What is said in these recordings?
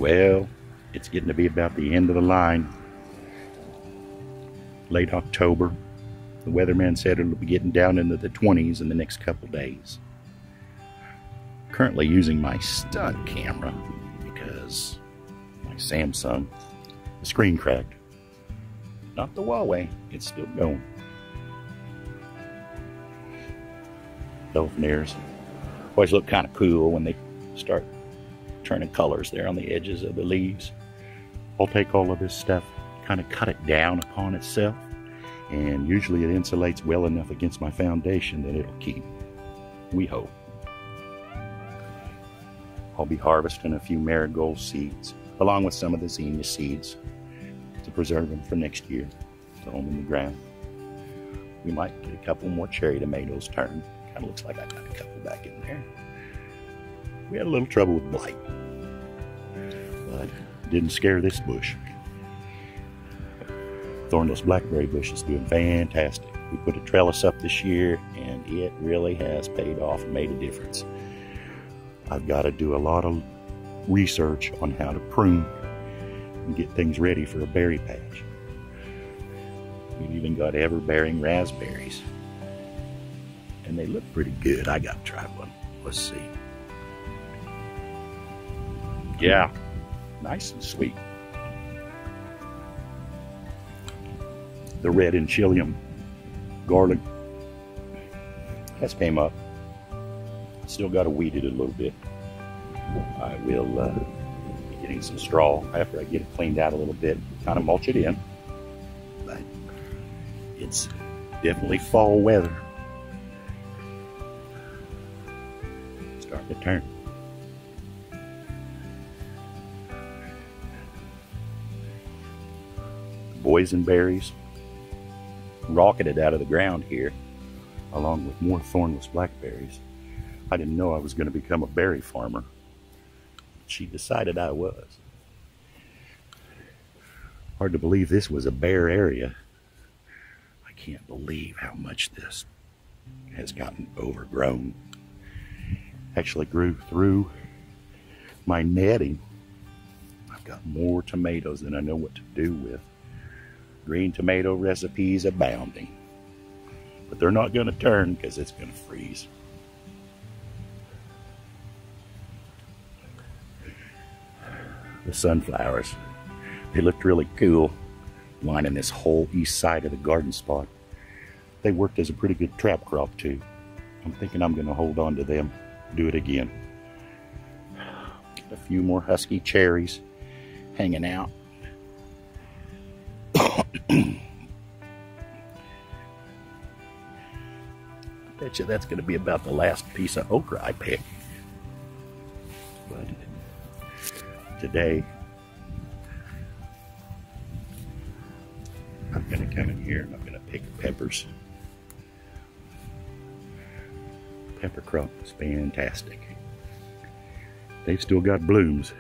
Well, it's getting to be about the end of the line. Late October. The weatherman said it'll be getting down into the 20s in the next couple days. Currently using my stunt camera because my Samsung, the screen cracked. Not the Huawei, it's still going. Dolphin ears always look kind of cool when they start turning colors there on the edges of the leaves. I'll take all of this stuff, kind of cut it down upon itself, and usually it insulates well enough against my foundation that it'll keep. We hope. I'll be harvesting a few marigold seeds, along with some of the zinnia seeds, to preserve them for next year, throw them in the ground. We might get a couple more cherry tomatoes turned. Kind of looks like I got a couple back in there. We had a little trouble with blight, but it didn't scare this bush. Thornless blackberry bush is doing fantastic. We put a trellis up this year, and it really has paid off and made a difference. I've got to do a lot of research on how to prune and get things ready for a berry patch. We've even got ever-bearing raspberries, and they look pretty good. I got to try one. Let's see. Yeah, nice and sweet. The red enchilium garlic has came up. Still got to weed it a little bit. I will be getting some straw after I get it cleaned out a little bit, kind of mulch it in. But it's definitely fall weather. Starting to turn. Boysenberries rocketed out of the ground here, along with more thornless blackberries. I didn't know I was going to become a berry farmer. She decided I was. Hard to believe this was a bare area. I can't believe how much this has gotten overgrown. Actually grew through my netting. I've got more tomatoes than I know what to do with. Green tomato recipes abounding. But they're not going to turn because it's going to freeze. The sunflowers, they looked really cool, lining this whole east side of the garden spot. They worked as a pretty good trap crop too. I'm thinking I'm going to hold on to them, do it again. A few more husky cherries hanging out. I bet you that's going to be about the last piece of okra I pick. But today, I'm going to come in here and I'm going to pick peppers. Pepper crop is fantastic. They've still got blooms,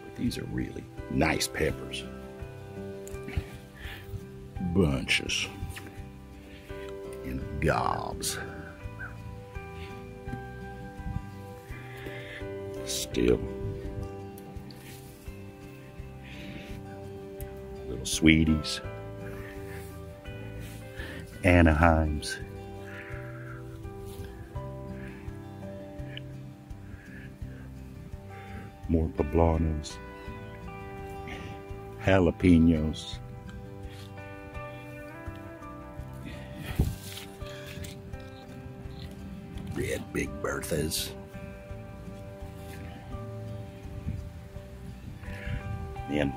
but these are really nice peppers. Bunches and gobs. Still little sweeties, Anaheims, more poblanos, jalapenos, red Big Berthas, then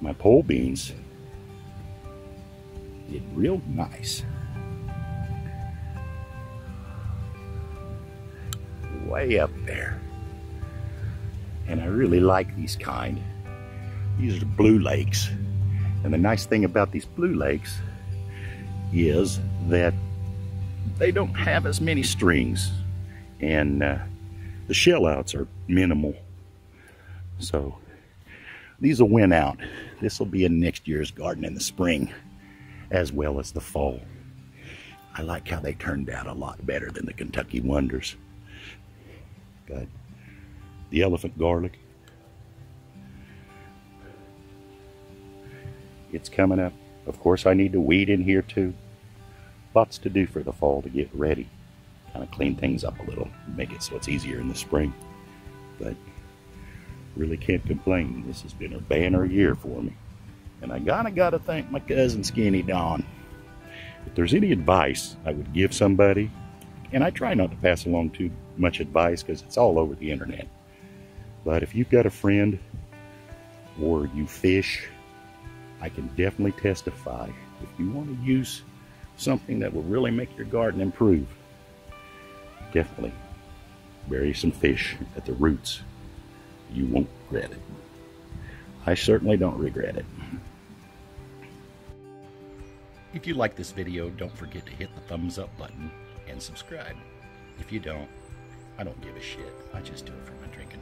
my pole beans did real nice. Way up there. And I really like these kind. These are blue lakes. And the nice thing about these blue lakes is that they don't have as many strings. And the shell outs are minimal. So these will win out. This will be in next year's garden in the spring as well as the fall. I like how they turned out a lot better than the Kentucky Wonders. But the elephant garlic. It's coming up. Of course, I need to weed in here too. Lots to do for the fall to get ready. Kind of clean things up a little, make it so it's easier in the spring. But really can't complain. This has been a banner year for me. And I gotta thank my cousin Skinny Don. If there's any advice I would give somebody, and I try not to pass along too much advice because it's all over the internet. But if you've got a friend or you fish, I can definitely testify. If you want to use something that will really make your garden improve, definitely bury some fish at the roots. You won't regret it. I certainly don't regret it. If you like this video, don't forget to hit the thumbs up button and subscribe. If you don't, I don't give a shit. I just do it for my drinking